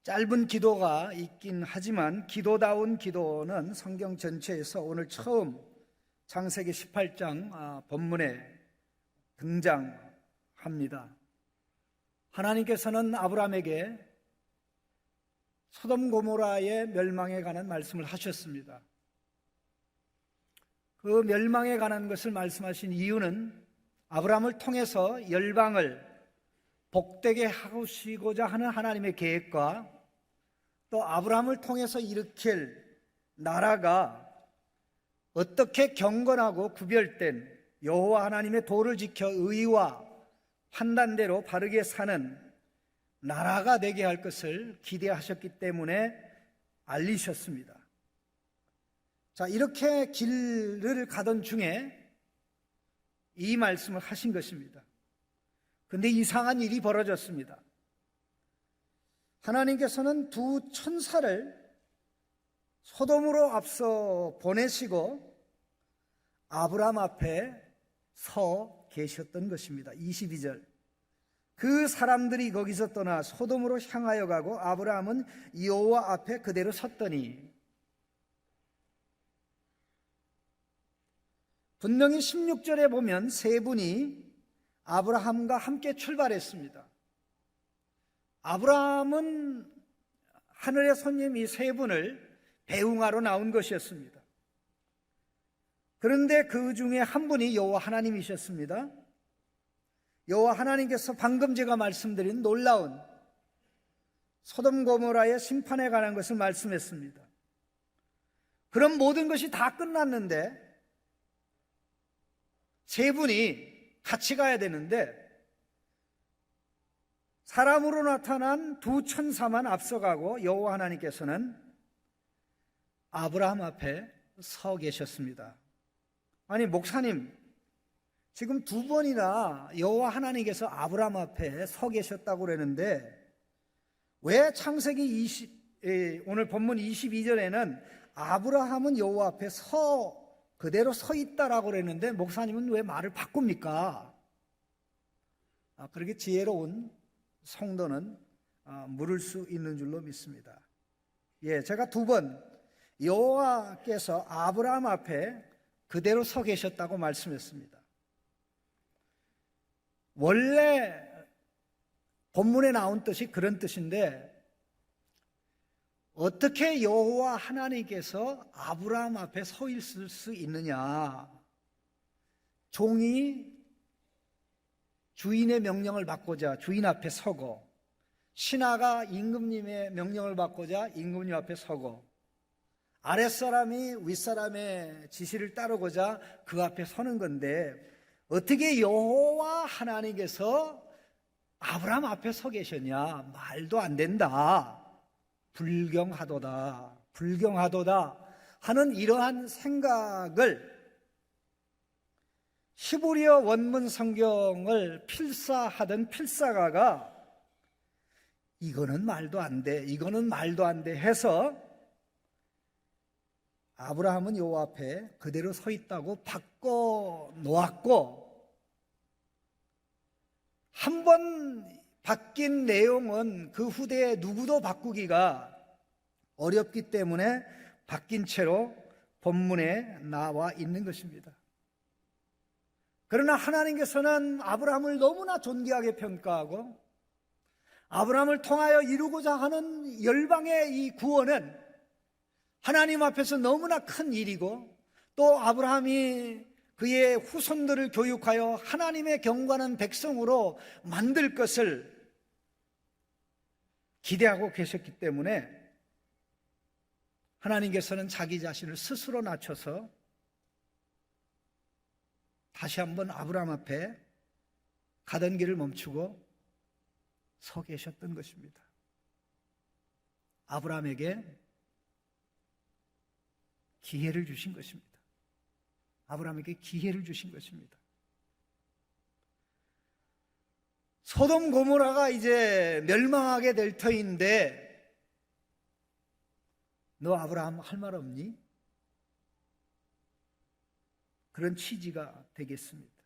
짧은 기도가 있긴 하지만 기도다운 기도는 성경 전체에서 오늘 처음 창세기 18장 본문에 등장합니다. 하나님께서는 아브라함에게 소돔 고모라의 멸망에 관한 말씀을 하셨습니다. 그 멸망에 관한 것을 말씀하신 이유는 아브라함을 통해서 열방을 복되게 하시고자 하는 하나님의 계획과 또 아브라함을 통해서 일으킬 나라가 어떻게 경건하고 구별된 여호와 하나님의 도를 지켜 의와 판단대로 바르게 사는 나라가 되게 할 것을 기대하셨기 때문에 알리셨습니다. 자, 이렇게 길을 가던 중에 이 말씀을 하신 것입니다. 그런데 이상한 일이 벌어졌습니다. 하나님께서는 두 천사를 소돔으로 앞서 보내시고 아브라함 앞에 서 계셨던 것입니다. 22절. 그 사람들이 거기서 떠나 소돔으로 향하여 가고 아브라함은 여호와 앞에 그대로 섰더니, 분명히 16절에 보면 세 분이 아브라함과 함께 출발했습니다. 아브라함은 하늘의 손님 이 세 분을 배웅하러 나온 것이었습니다. 그런데 그 중에 한 분이 여호와 하나님이셨습니다. 여호와 하나님께서 방금 제가 말씀드린 놀라운 소돔 고모라의 심판에 관한 것을 말씀했습니다. 그럼 모든 것이 다 끝났는데 세 분이 같이 가야 되는데 사람으로 나타난 두 천사만 앞서가고 여호와 하나님께서는 아브라함 앞에 서 계셨습니다. 아니, 목사님, 지금 두 번이나 여호와 하나님께서 아브라함 앞에 서 계셨다고 그러는데 왜 창세기 오늘 본문 22절에는 아브라함은 여호와 앞에 그대로 서 있다라고 그랬는데 목사님은 왜 말을 바꿉니까? 그렇게 지혜로운 성도는 물을 수 있는 줄로 믿습니다. 제가 두 번 여호와께서 아브라함 앞에 그대로 서 계셨다고 말씀했습니다. 원래 본문에 나온 뜻이 그런 뜻인데 어떻게 여호와 하나님께서 아브라함 앞에 서 있을 수 있느냐? 종이 주인의 명령을 받고자 주인 앞에 서고, 신하가 임금님의 명령을 받고자 임금님 앞에 서고, 아랫사람이 윗사람의 지시를 따르고자 그 앞에 서는 건데 어떻게 여호와 하나님께서 아브라함 앞에 서 계셨냐? 말도 안 된다. 불경하도다 하는 이러한 생각을 히브리어 원문 성경을 필사하던 필사가가 이거는 말도 안 돼 해서 아브라함은 여호와 앞에 그대로 서 있다고 바꿔 놓았고, 한 번 바뀐 내용은 그 후대에 누구도 바꾸기가 어렵기 때문에 바뀐 채로 본문에 나와 있는 것입니다. 그러나 하나님께서는 아브라함을 너무나 존귀하게 평가하고 아브라함을 통하여 이루고자 하는 열방의 이 구원은 하나님 앞에서 너무나 큰 일이고, 또 아브라함이 그의 후손들을 교육하여 하나님의 경건한 백성으로 만들 것을 기대하고 계셨기 때문에 하나님께서는 자기 자신을 스스로 낮춰서 다시 한번 아브라함 앞에 가던 길을 멈추고 서 계셨던 것입니다. 아브라함에게 기회를 주신 것입니다. 아브라함에게 기회를 주신 것입니다. 소돔 고모라가 이제 멸망하게 될 터인데 너 아브라함 할 말 없니? 그런 취지가 되겠습니다.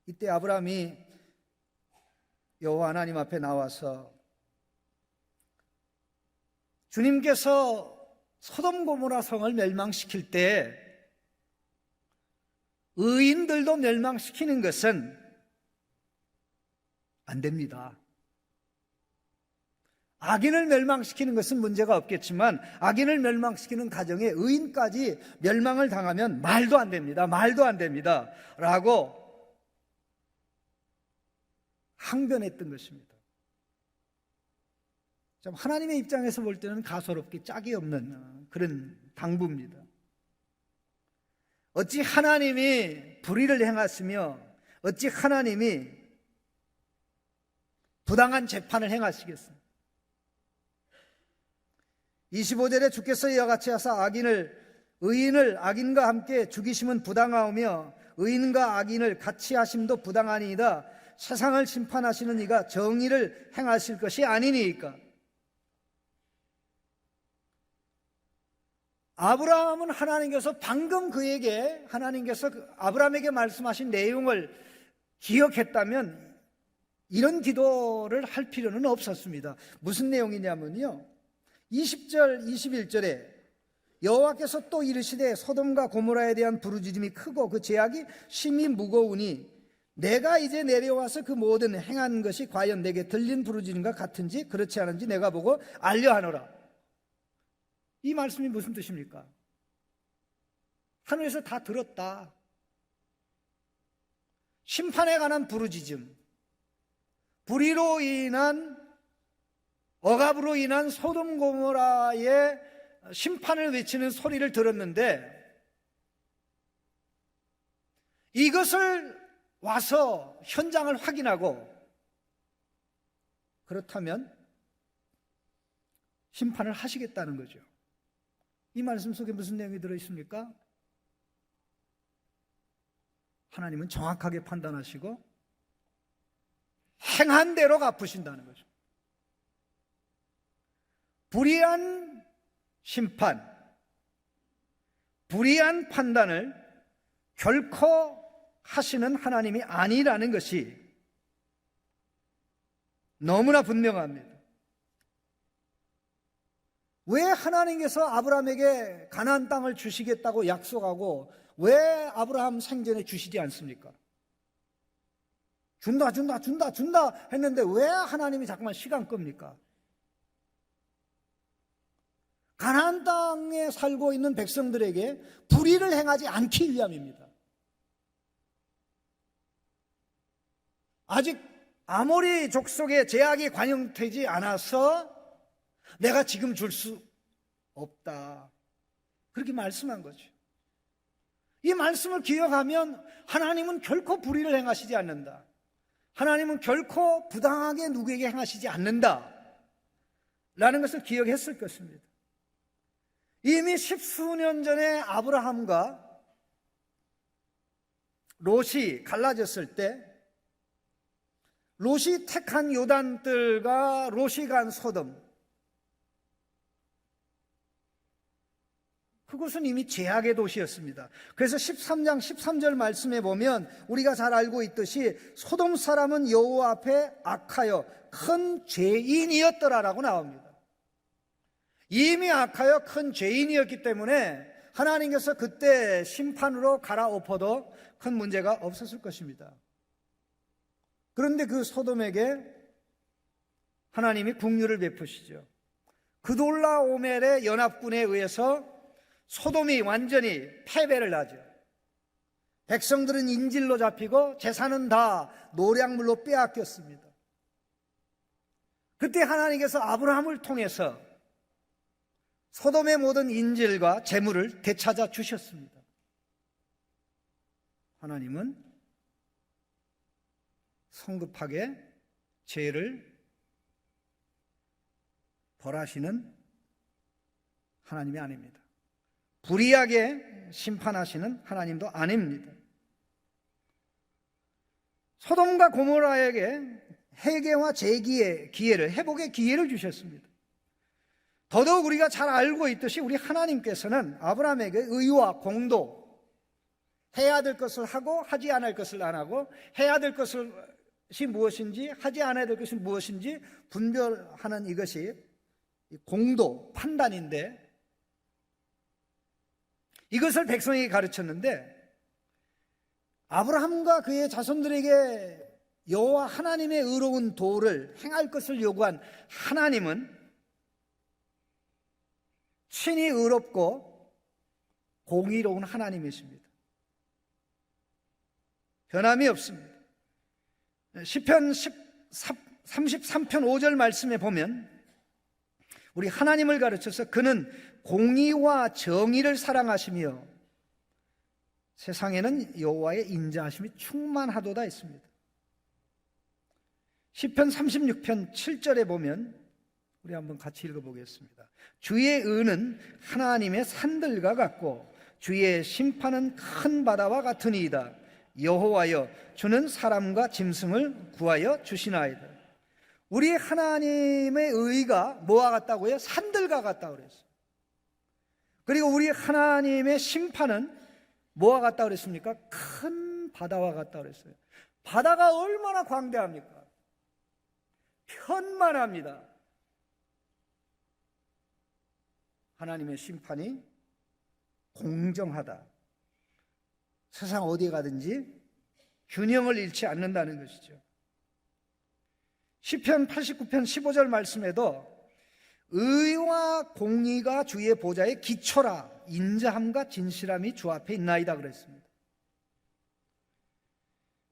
이때 아브라함이 여호와 하나님 앞에 나와서 주님께서 소돔 고모라 성을 멸망시킬 때 의인들도 멸망시키는 것은 안 됩니다. 악인을 멸망시키는 것은 문제가 없겠지만 악인을 멸망시키는 가정에 의인까지 멸망을 당하면 말도 안 됩니다. 말도 안 됩니다. 라고 항변했던 것입니다. 참 하나님의 입장에서 볼 때는 가소롭게 짝이 없는 그런 당부입니다. 어찌 하나님이 불의를 행하시며 어찌 하나님이 부당한 재판을 행하시겠습니까? 25절에 주께서 이와 같이 하사 의인을 악인과 함께 죽이심은 부당하오며 의인과 악인을 같이 하심도 부당하니이다. 세상을 심판하시는 이가 정의를 행하실 것이 아니니이까. 아브라함은 하나님께서 방금 하나님께서 아브라함에게 말씀하신 내용을 기억했다면 이런 기도를 할 필요는 없었습니다. 무슨 내용이냐면요, 20절 21절에 여호와께서 또 이르시되 소돔과 고모라에 대한 부르짖음이 크고 그 죄악이 심히 무거우니 내가 이제 내려와서 그 모든 행한 것이 과연 내게 들린 부르짖음과 같은지 그렇지 않은지 내가 보고 알려하노라. 이 말씀이 무슨 뜻입니까? 하늘에서 다 들었다. 심판에 관한 부르짖음, 불의로 인한 억압으로 인한 소돔 고모라의 심판을 외치는 소리를 들었는데 이것을 와서 현장을 확인하고 그렇다면 심판을 하시겠다는 거죠. 이 말씀 속에 무슨 내용이 들어있습니까? 하나님은 정확하게 판단하시고 행한 대로 갚으신다는 거죠. 불의한 심판, 불의한 판단을 결코 하시는 하나님이 아니라는 것이 너무나 분명합니다. 왜 하나님께서 아브라함에게 가나안 땅을 주시겠다고 약속하고 왜 아브라함 생전에 주시지 않습니까? 준다 했는데 왜 하나님이 자꾸만 시간 끕니까? 가나안 땅에 살고 있는 백성들에게 불의를 행하지 않기 위함입니다. 아직 아모리 족속의 제약이 관영되지 않아서 내가 지금 줄 수 없다, 그렇게 말씀한 거죠. 이 말씀을 기억하면 하나님은 결코 불의를 행하시지 않는다, 하나님은 결코 부당하게 누구에게 행하시지 않는다 라는 것을 기억했을 것입니다. 이미 십수년 전에 아브라함과 롯이 갈라졌을 때 롯이 택한 요단들과 롯이 간 소돔, 그곳은 이미 죄악의 도시였습니다. 그래서 13장 13절 말씀에 보면 우리가 잘 알고 있듯이 소돔 사람은 여호와 앞에 악하여 큰 죄인이었더라라고 나옵니다. 이미 악하여 큰 죄인이었기 때문에 하나님께서 그때 심판으로 갈아엎어도 큰 문제가 없었을 것입니다. 그런데 그 소돔에게 하나님이 긍휼을 베푸시죠. 그돌라오멜의 연합군에 의해서 소돔이 완전히 패배를 하죠. 백성들은 인질로 잡히고 재산은 다 노략물로 빼앗겼습니다. 그때 하나님께서 아브라함을 통해서 소돔의 모든 인질과 재물을 되찾아 주셨습니다. 하나님은 성급하게 죄를 벌하시는 하나님이 아닙니다. 불의하게 심판하시는 하나님도 아닙니다. 소돔과 고모라에게 회개와 재기의 기회를, 회복의 기회를 주셨습니다. 더더욱 우리가 잘 알고 있듯이 우리 하나님께서는 아브라함에게 의와 공도, 해야 될 것을 하고 하지 않을 것을 안 하고, 해야 될 것이 무엇인지 하지 않아야 될 것이 무엇인지 분별하는 이것이 공도, 판단인데 이것을 백성에게 가르쳤는데 아브라함과 그의 자손들에게 여호와 하나님의 의로운 도를 행할 것을 요구한 하나님은 친히 의롭고 공의로운 하나님이십니다. 변함이 없습니다. 시편 33편 5절 말씀에 보면 우리 하나님을 가르쳐서 그는 공의와 정의를 사랑하시며 세상에는 여호와의 인자하심이 충만하도다 했습니다. 시편 36편 7절에 보면 우리 한번 같이 읽어보겠습니다. 주의 의는 하나님의 산들과 같고 주의 심판은 큰 바다와 같으니이다. 여호와여 주는 사람과 짐승을 구하여 주시나이다. 우리 하나님의 의가 뭐와 같다고요? 산들과 같다고 그랬어요. 그리고 우리 하나님의 심판은 뭐와 같다고 그랬습니까? 큰 바다와 같다고 그랬어요. 바다가 얼마나 광대합니까? 편만합니다. 하나님의 심판이 공정하다. 세상 어디에 가든지 균형을 잃지 않는다는 것이죠. 시편 89편 15절 말씀에도 의와 공의가 주의 보좌의 기초라 인자함과 진실함이 주 앞에 있나이다 그랬습니다.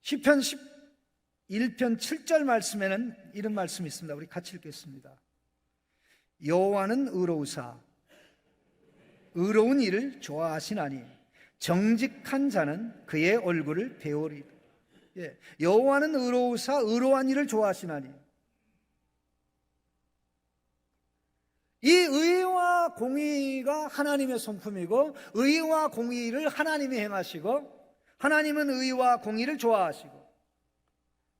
시편 11편 7절 말씀에는 이런 말씀이 있습니다. 우리 같이 읽겠습니다. 여호와는 의로우사 의로운 일을 좋아하시나니 정직한 자는 그의 얼굴을 배우리이다. 여호와는 의로우사 의로한 일을 좋아하시나니 이 의와 공의가 하나님의 성품이고 의와 공의를 하나님이 행하시고 하나님은 의와 공의를 좋아하시고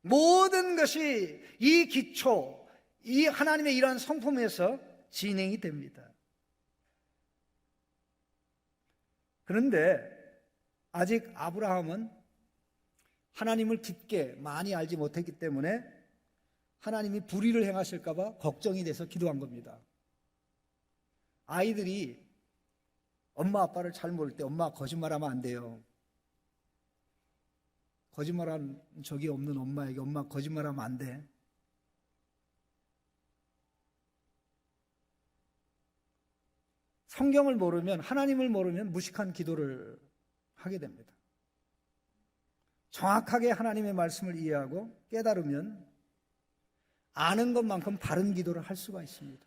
모든 것이 이 기초, 이 하나님의 이러한 성품에서 진행이 됩니다. 그런데 아직 아브라함은 하나님을 깊게 많이 알지 못했기 때문에 하나님이 불의를 행하실까 봐 걱정이 돼서 기도한 겁니다. 아이들이 엄마 아빠를 잘 모를 때 엄마 거짓말하면 안 돼요. 거짓말한 적이 없는 엄마에게 엄마 거짓말하면 안 돼. 성경을 모르면 하나님을 모르면 무식한 기도를 하게 됩니다. 정확하게 하나님의 말씀을 이해하고 깨달으면 아는 것만큼 바른 기도를 할 수가 있습니다.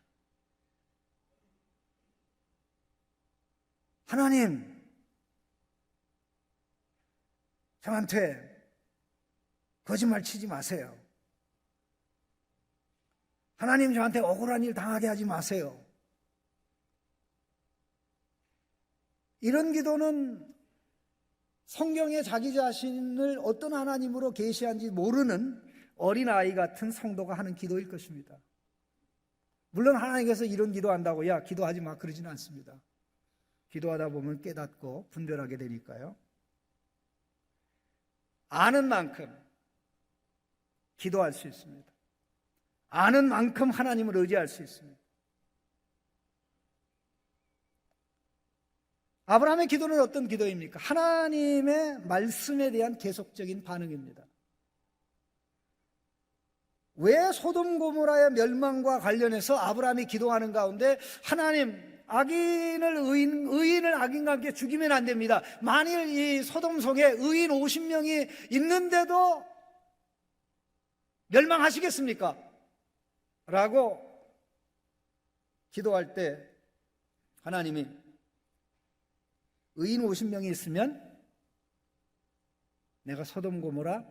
하나님, 저한테 거짓말 치지 마세요. 하나님, 저한테 억울한 일 당하게 하지 마세요. 이런 기도는 성경에 자기 자신을 어떤 하나님으로 계시한지 모르는 어린아이 같은 성도가 하는 기도일 것입니다. 물론 하나님께서 이런 기도한다고 야 기도하지 마 그러지는 않습니다. 기도하다 보면 깨닫고 분별하게 되니까요. 아는 만큼 기도할 수 있습니다. 아는 만큼 하나님을 의지할 수 있습니다. 아브라함의 기도는 어떤 기도입니까? 하나님의 말씀에 대한 계속적인 반응입니다. 왜 소돔 고모라의 멸망과 관련해서 아브라함이 기도하는 가운데 하나님 의인을 악인과 함께 죽이면 안 됩니다. 만일 이 소돔 속에 의인 50명이 있는데도 멸망하시겠습니까? 라고 기도할 때 하나님이 의인 50명이 있으면 내가 소돔 고모라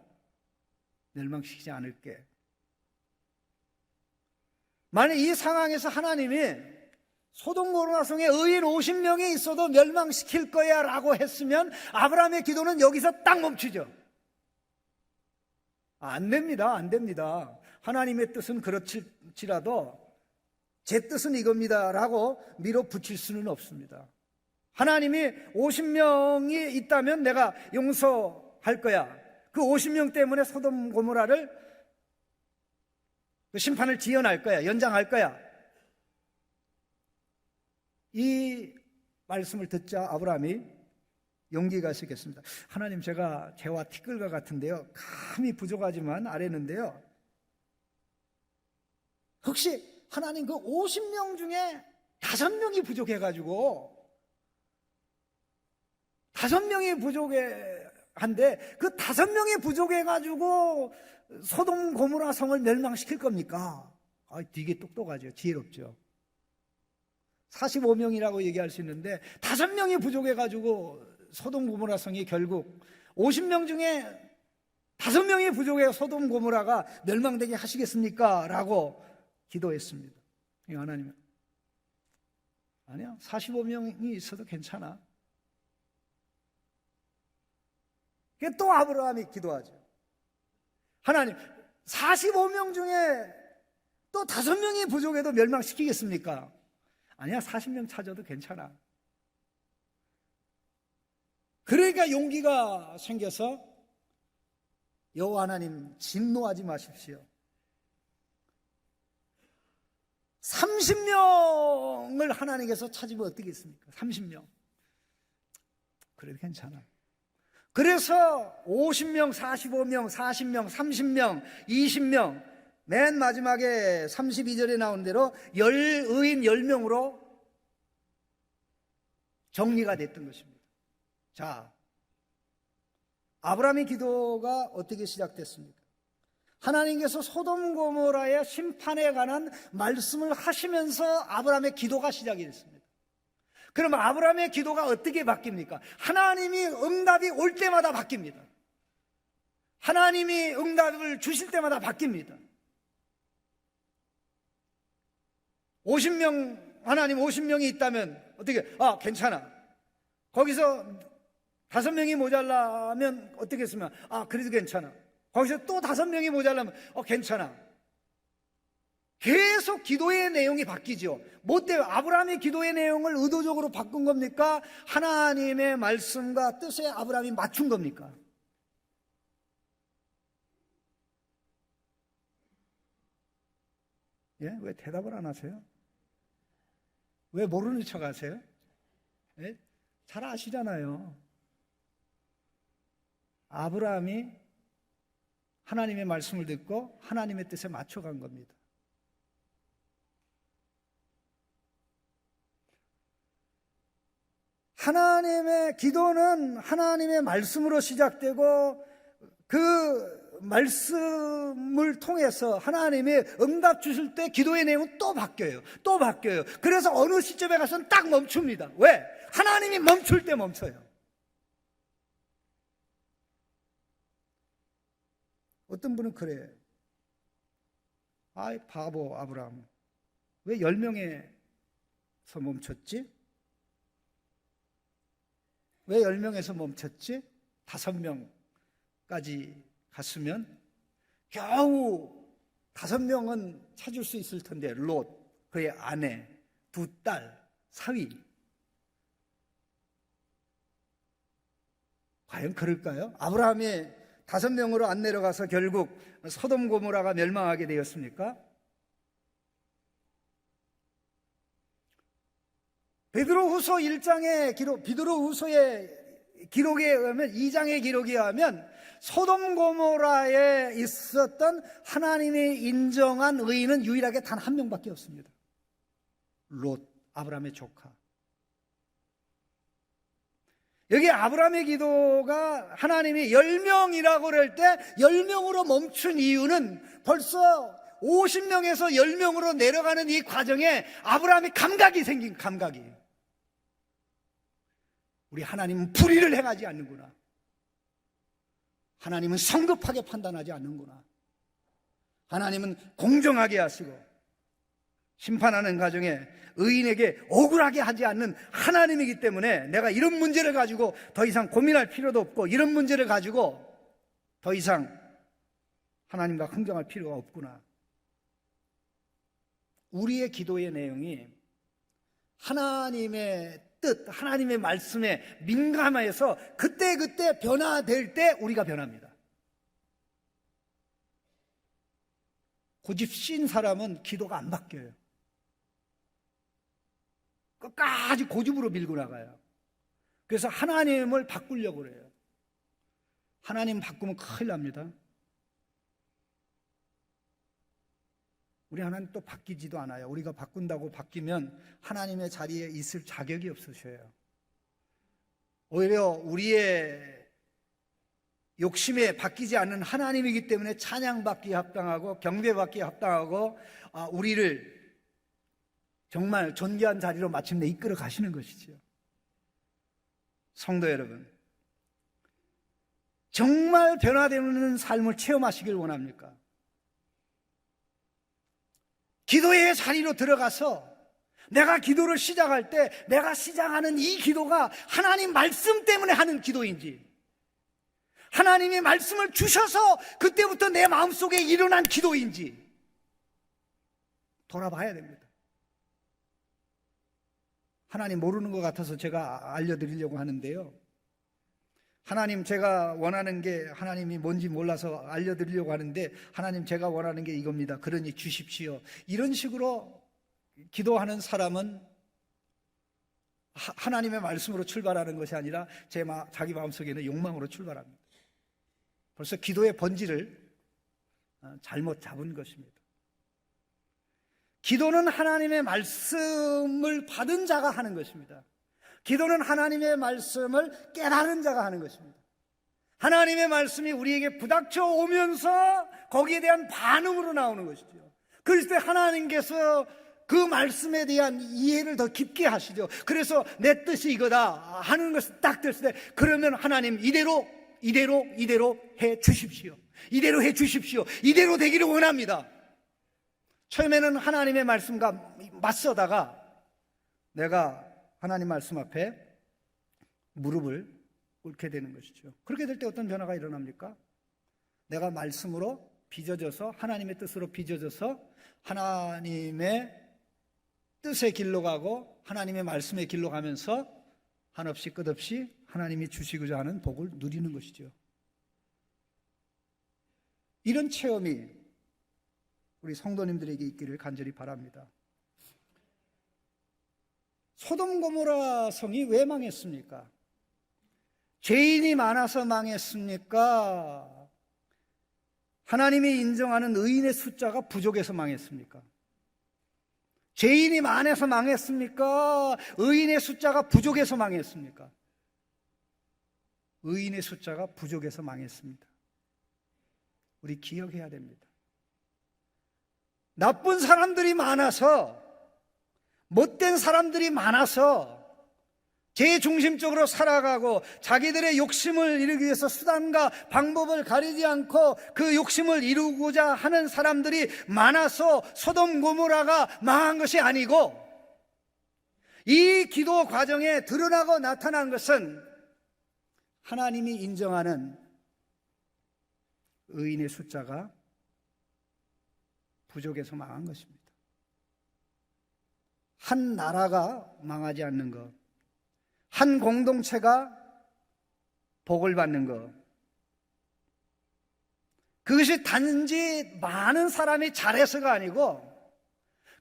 멸망시키지 않을게. 만약 이 상황에서 하나님이 소돔 고모라 성에 의인 50명이 있어도 멸망시킬 거야 라고 했으면 아브라함의 기도는 여기서 딱 멈추죠. 안 됩니다. 안 됩니다. 하나님의 뜻은 그렇지라도 제 뜻은 이겁니다 라고 밀어붙일 수는 없습니다. 하나님이 50명이 있다면 내가 용서할 거야. 그 50명 때문에 소돔 고모라를 그 심판을 지연할 거야. 연장할 거야. 이 말씀을 듣자 아브라함이 용기가 있었겠습니다. 하나님, 제가 재와 티끌과 같은데요, 감히 부족하지만 아뢰는데요, 혹시 하나님 그 50명 중에 5명이 부족해가지고 5명이 부족한데 그 5명이 부족해가지고 소돔 고모라 성을 멸망시킬 겁니까? 되게 똑똑하죠. 지혜롭죠. 45명이라고 얘기할 수 있는데 5명이 부족해가지고 소돔 고모라 성이 결국 50명 중에 5명이 부족해 소돔 고모라가 멸망되게 하시겠습니까? 라고 기도했습니다. 하나님은 아니야, 45명이 있어도 괜찮아. 또 아브라함이 기도하죠. 하나님, 45명 중에 또 5명이 부족해도 멸망시키겠습니까? 아니야, 40명 찾아도 괜찮아. 그러니까 용기가 생겨서 여호와 하나님, 진노하지 마십시오. 30명을 하나님께서 찾으면 어떻겠습니까? 30명. 그래도 괜찮아. 그래서 50명, 45명, 40명, 30명, 20명, 맨 마지막에 32절에 나온 대로 의인 10명으로 정리가 됐던 것입니다. 자, 아브라함의 기도가 어떻게 시작됐습니까? 하나님께서 소돔 고모라의 심판에 관한 말씀을 하시면서 아브라함의 기도가 시작이 됐습니다. 그럼 아브라함의 기도가 어떻게 바뀝니까? 하나님이 응답이 올 때마다 바뀝니다. 하나님이 응답을 주실 때마다 바뀝니다. 50명, 하나님 50명이 있다면 어떻게, 괜찮아. 거기서 5명이 모자라면 어떻게 했으면, 그래도 괜찮아. 거기서 또 5명이 모자라면, 괜찮아. 계속 기도의 내용이 바뀌죠. 뭐 때문에 아브라함의 기도의 내용을 의도적으로 바꾼 겁니까? 하나님의 말씀과 뜻에 아브라함이 맞춘 겁니까? 예? 왜 대답을 안 하세요? 왜 모르는 척 하세요? 예? 잘 아시잖아요. 아브라함이 하나님의 말씀을 듣고 하나님의 뜻에 맞춰간 겁니다. 하나님의 기도는 하나님의 말씀으로 시작되고 그 말씀을 통해서 하나님이 응답 주실 때 기도의 내용은 또 바뀌어요. 또 바뀌어요. 그래서 어느 시점에 가서는 딱 멈춥니다. 왜? 하나님이 멈출 때 멈춰요. 어떤 분은 그래요. 아이 바보 아브라함, 왜 10명에서 멈췄지? 왜 10명에서 멈췄지? 5명까지 갔으면 겨우 5명은 찾을 수 있을 텐데, 롯, 그의 아내, 2딸, 사위. 과연 그럴까요? 아브라함이 5명으로 안 내려가서 결국 소돔 고모라가 멸망하게 되었습니까? 베드로후서 1장의 기록, 베드로후서의 기록에 의하면, 2장의 기록에 의하면 소돔 고모라에 있었던 하나님이 인정한 의인은 유일하게 단 1명밖에 없습니다. 롯, 아브라함의 조카. 여기 아브라함의 기도가 하나님이 10명이라고 그럴 때 10명으로 멈춘 이유는 벌써 50명에서 10명으로 내려가는 이 과정에 아브라함이 감각이 생긴 감각이. 우리 하나님은 불의를 행하지 않는구나. 하나님은 성급하게 판단하지 않는구나. 하나님은 공정하게 하시고 심판하는 과정에 의인에게 억울하게 하지 않는 하나님이기 때문에 내가 이런 문제를 가지고 더 이상 고민할 필요도 없고, 이런 문제를 가지고 더 이상 하나님과 흥정할 필요가 없구나. 우리의 기도의 내용이 하나님의 뜻, 하나님의 말씀에 민감해서 그때그때 변화될 때 우리가 변합니다. 고집 신 사람은 기도가 안 바뀌어요. 끝까지 고집으로 밀고 나가요. 그래서 하나님을 바꾸려고 그래요. 하나님 바꾸면 큰일 납니다. 우리 하나님 또 바뀌지도 않아요. 우리가 바꾼다고 바뀌면 하나님의 자리에 있을 자격이 없으셔요. 오히려 우리의 욕심에 바뀌지 않는 하나님이기 때문에 찬양받기에 합당하고 경배받기에 합당하고 우리를 정말 존귀한 자리로 마침내 이끌어 가시는 것이죠. 성도 여러분, 정말 변화되는 삶을 체험하시길 원합니까? 기도의 자리로 들어가서 내가 기도를 시작할 때 내가 시작하는 이 기도가 하나님 말씀 때문에 하는 기도인지, 하나님이 말씀을 주셔서 그때부터 내 마음속에 일어난 기도인지 돌아봐야 됩니다. 하나님 모르는 것 같아서 제가 알려드리려고 하는데요, 하나님 제가 원하는 게 하나님이 뭔지 몰라서 알려드리려고 하는데, 하나님 제가 원하는 게 이겁니다, 그러니 주십시오, 이런 식으로 기도하는 사람은 하나님의 말씀으로 출발하는 것이 아니라 자기 마음속에는 욕망으로 출발합니다. 벌써 기도의 본질을 잘못 잡은 것입니다. 기도는 하나님의 말씀을 받은 자가 하는 것입니다. 기도는 하나님의 말씀을 깨달은 자가 하는 것입니다. 하나님의 말씀이 우리에게 부닥쳐 오면서 거기에 대한 반응으로 나오는 것이죠. 그럴 때 하나님께서 그 말씀에 대한 이해를 더 깊게 하시죠. 그래서 내 뜻이 이거다 하는 것을 딱 들었을 때, 그러면 하나님 이대로 해 주십시오. 이대로 해 주십시오. 이대로 되기를 원합니다. 처음에는 하나님의 말씀과 맞서다가 내가 하나님 말씀 앞에 무릎을 꿇게 되는 것이죠. 그렇게 될 때 어떤 변화가 일어납니까? 내가 말씀으로 빚어져서, 하나님의 뜻으로 빚어져서 하나님의 뜻의 길로 가고 하나님의 말씀의 길로 가면서 한없이 끝없이 하나님이 주시고자 하는 복을 누리는 것이죠. 이런 체험이 우리 성도님들에게 있기를 간절히 바랍니다. 소돔 고모라 성이 왜 망했습니까? 죄인이 많아서 망했습니까? 하나님이 인정하는 의인의 숫자가 부족해서 망했습니까? 죄인이 많아서 망했습니까? 의인의 숫자가 부족해서 망했습니까? 의인의 숫자가 부족해서 망했습니다. 우리 기억해야 됩니다. 나쁜 사람들이 많아서, 못된 사람들이 많아서 제 중심적으로 살아가고 자기들의 욕심을 이루기 위해서 수단과 방법을 가리지 않고 그 욕심을 이루고자 하는 사람들이 많아서 소돔 고모라가 망한 것이 아니고, 이 기도 과정에 드러나고 나타난 것은 하나님이 인정하는 의인의 숫자가 부족해서 망한 것입니다. 한 나라가 망하지 않는 것, 한 공동체가 복을 받는 것, 그것이 단지 많은 사람이 잘해서가 아니고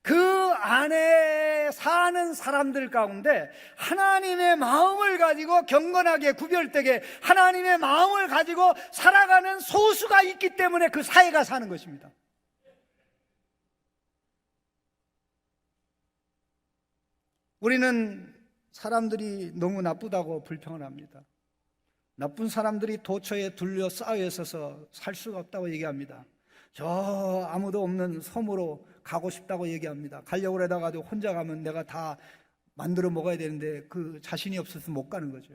그 안에 사는 사람들 가운데 하나님의 마음을 가지고 경건하게 구별되게 하나님의 마음을 가지고 살아가는 소수가 있기 때문에 그 사회가 사는 것입니다. 우리는 사람들이 너무 나쁘다고 불평을 합니다. 나쁜 사람들이 도처에 둘러싸여 있어서 살 수가 없다고 얘기합니다. 저 아무도 없는 섬으로 가고 싶다고 얘기합니다. 가려고 하다가도 혼자 가면 내가 다 만들어 먹어야 되는데 그 자신이 없어서 못 가는 거죠.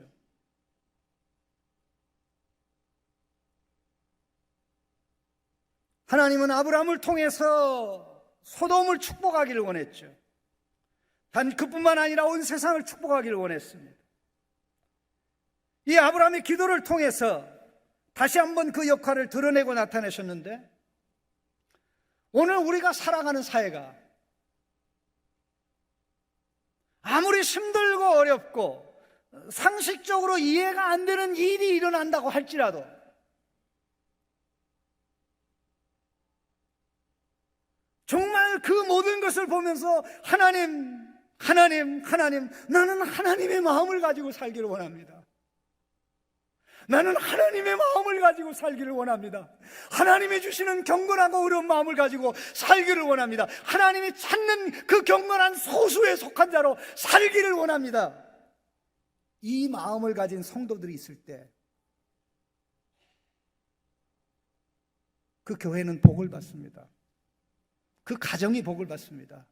하나님은 아브라함을 통해서 소돔을 축복하기를 원했죠. 단 그뿐만 아니라 온 세상을 축복하기를 원했습니다. 이 아브라함의 기도를 통해서 다시 한번 그 역할을 드러내고 나타내셨는데, 오늘 우리가 살아가는 사회가 아무리 힘들고 어렵고 상식적으로 이해가 안 되는 일이 일어난다고 할지라도 정말 그 모든 것을 보면서 하나님, 하나님, 나는 하나님의 마음을 가지고 살기를 원합니다. 나는 하나님의 마음을 가지고 살기를 원합니다. 하나님이 주시는 경건하고 의로운 마음을 가지고 살기를 원합니다. 하나님이 찾는 그 경건한 소수에 속한 자로 살기를 원합니다. 이 마음을 가진 성도들이 있을 때 그 교회는 복을 받습니다. 그 가정이 복을 받습니다.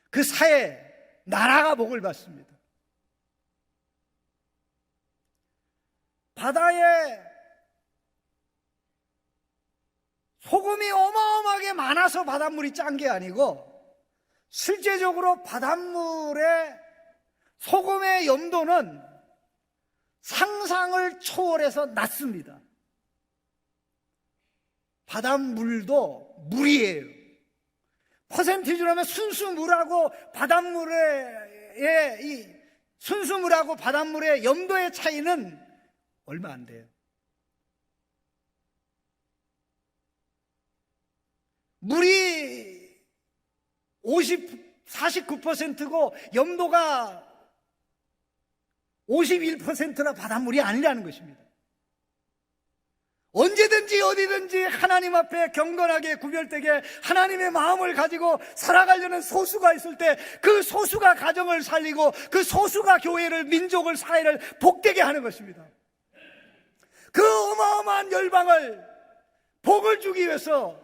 그 사회, 나라가 복을 받습니다. 바다에 소금이 어마어마하게 많아서 바닷물이 짠 게 아니고 실제적으로 바닷물의 소금의 염도는 상상을 초월해서 낮습니다. 바닷물도 물이에요. 퍼센티지로 하면 순수물하고 바닷물의 이 순수물하고 바닷물의 염도의 차이는 얼마 안 돼요. 물이 49%고 염도가 51%나 바닷물이 아니라는 것입니다. 언제든지 어디든지 하나님 앞에 경건하게 구별되게 하나님의 마음을 가지고 살아가려는 소수가 있을 때 그 소수가 가정을 살리고 그 소수가 교회를, 민족을, 사회를 복되게 하는 것입니다. 그 어마어마한 열방을 복을 주기 위해서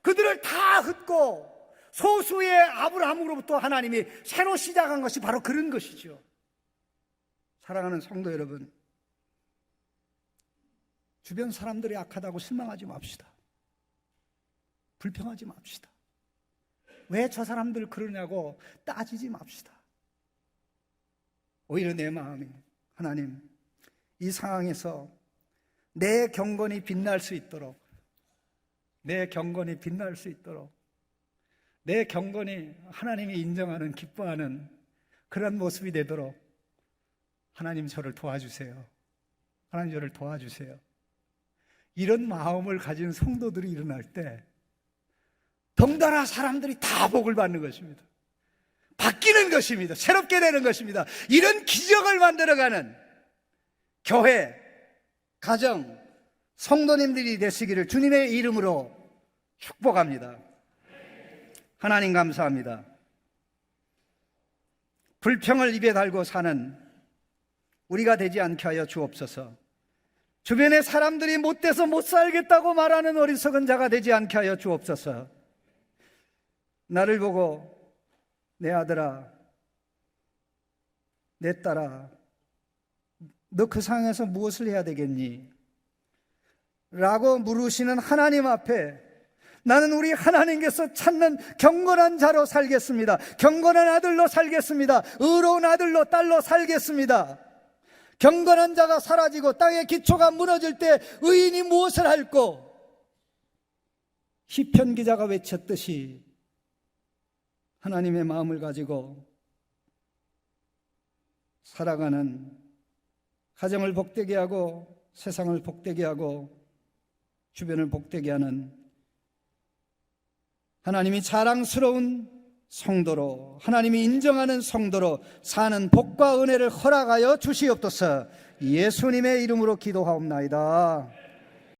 그들을 다 흩고 소수의 아브라함으로부터 하나님이 새로 시작한 것이 바로 그런 것이죠. 사랑하는 성도 여러분, 주변 사람들이 악하다고 실망하지 맙시다. 불평하지 맙시다. 왜 저 사람들 그러냐고 따지지 맙시다. 오히려 내 마음이, 하나님, 이 상황에서 내 경건이 빛날 수 있도록, 내 경건이 빛날 수 있도록, 내 경건이 하나님이 인정하는, 기뻐하는 그런 모습이 되도록 하나님 저를 도와주세요. 하나님 저를 도와주세요. 이런 마음을 가진 성도들이 일어날 때 덩달아 사람들이 다 복을 받는 것입니다. 바뀌는 것입니다. 새롭게 되는 것입니다. 이런 기적을 만들어가는 교회, 가정, 성도님들이 되시기를 주님의 이름으로 축복합니다. 하나님 감사합니다. 불평을 입에 달고 사는 우리가 되지 않게 하여 주옵소서. 주변의 사람들이 못돼서 못 살겠다고 말하는 어리석은 자가 되지 않게 하여 주옵소서. 나를 보고 내 아들아, 내 딸아, 너 그 상황에서 무엇을 해야 되겠니? 라고 물으시는 하나님 앞에 나는 우리 하나님께서 찾는 경건한 자로 살겠습니다. 경건한 아들로 살겠습니다. 의로운 아들로, 딸로 살겠습니다. 경건한 자가 사라지고 땅의 기초가 무너질 때 의인이 무엇을 할꼬? 시편 기자가 외쳤듯이 하나님의 마음을 가지고 살아가는, 가정을 복되게 하고 세상을 복되게 하고 주변을 복되게 하는 하나님이 자랑스러운 성도로, 하나님이 인정하는 성도로 사는 복과 은혜를 허락하여 주시옵소서. 예수님의 이름으로 기도하옵나이다.